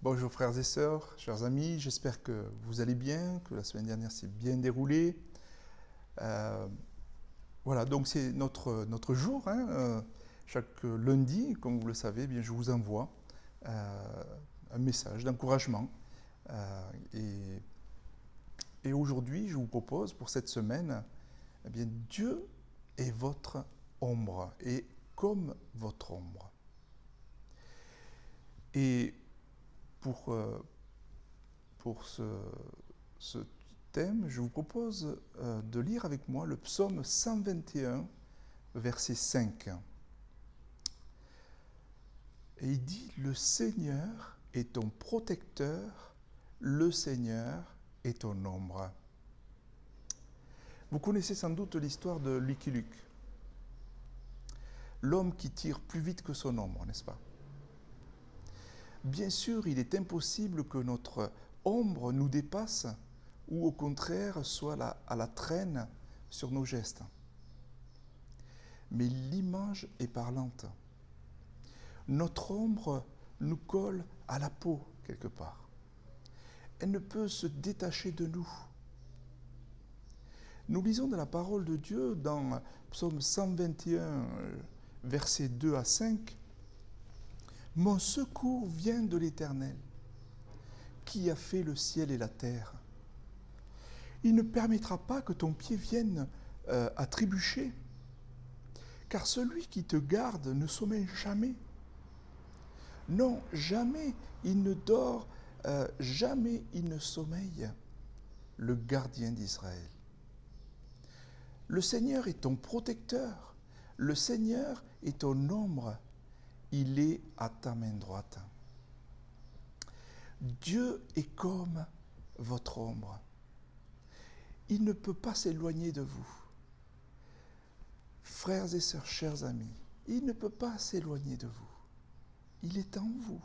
Bonjour frères et sœurs, chers amis, j'espère que vous allez bien, que la semaine dernière s'est bien déroulée. Euh, voilà, donc c'est notre jour, hein, chaque lundi, comme vous le savez, eh bien, je vous envoie un message d'encouragement. Euh, et, et aujourd'hui, je vous propose pour cette semaine, eh bien, Dieu est votre ombre et comme votre ombre. Et pour, pour ce thème, je vous propose de lire avec moi le psaume 121, verset 5. Et il dit, le Seigneur est ton protecteur, le Seigneur est ton ombre. Vous connaissez sans doute l'histoire de Lucky Luke, l'homme qui tire plus vite que son ombre, n'est-ce pas? Bien sûr, il est impossible que notre ombre nous dépasse ou au contraire soit à la traîne sur nos gestes. Mais l'image est parlante. Notre ombre nous colle à la peau quelque part. Elle ne peut se détacher de nous. Nous lisons dans la parole de Dieu dans Psaume 121, versets 2 à 5, « Mon secours vient de l'Éternel, qui a fait le ciel et la terre. Il ne permettra pas que ton pied vienne à trébucher, car celui qui te garde ne sommeille jamais. Non, jamais il ne dort, jamais il ne sommeille, le gardien d'Israël. Le Seigneur est ton protecteur, le Seigneur est ton ombre, il est à ta main droite. Dieu est comme votre ombre. Il ne peut pas s'éloigner de vous. Frères et sœurs, chers amis, il ne peut pas s'éloigner de vous. Il est en vous,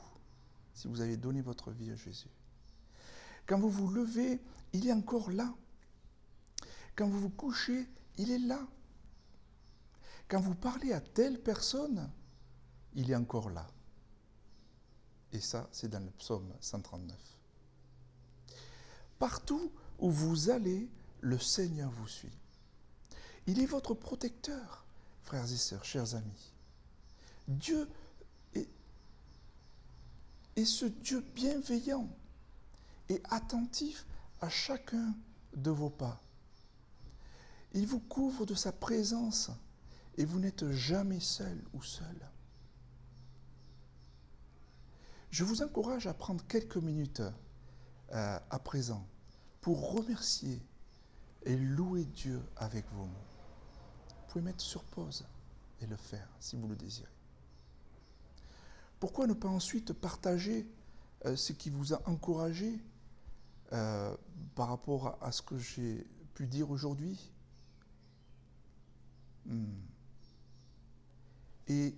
si vous avez donné votre vie à Jésus. Quand vous vous levez, il est encore là. Quand vous vous couchez, il est là. Quand vous parlez à telle personne, il est encore là. Et ça, c'est dans le psaume 139. Partout où vous allez, le Seigneur vous suit. Il est votre protecteur, frères et sœurs, chers amis. Dieu est ce Dieu bienveillant et attentif à chacun de vos pas. Il vous couvre de sa présence et vous n'êtes jamais seul ou seul. Je vous encourage à prendre quelques minutes à présent pour remercier et louer Dieu avec vos mots. Vous pouvez mettre sur pause et le faire si vous le désirez. Pourquoi ne pas ensuite partager ce qui vous a encouragé par rapport à ce que j'ai pu dire aujourd'hui? Et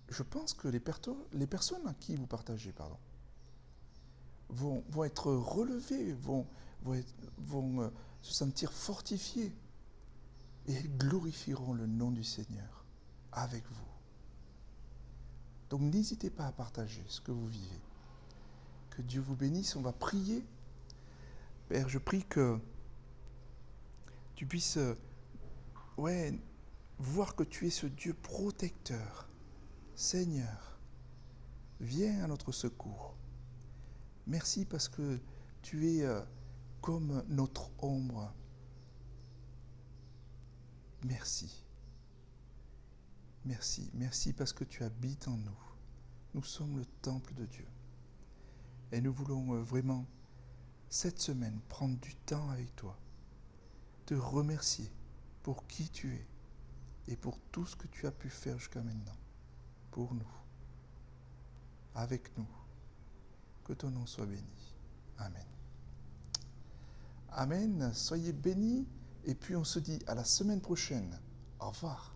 je pense que les personnes à qui vous partagez vont être relevées, vont se sentir fortifiées et glorifieront le nom du Seigneur avec vous. Donc n'hésitez pas à partager ce que vous vivez. Que Dieu vous bénisse, on va prier. Père, je prie que tu puisses voir que tu es ce Dieu protecteur. Seigneur, viens à notre secours. Merci parce que tu es comme notre ombre. Merci. Merci. Merci parce que tu habites en nous. Nous sommes le temple de Dieu. Et nous voulons vraiment, cette semaine, prendre du temps avec toi, te remercier pour qui tu es et pour tout ce que tu as pu faire jusqu'à maintenant, pour nous, avec nous. Que ton nom soit béni. Amen. Amen. Soyez bénis et puis on se dit à la semaine prochaine. Au revoir.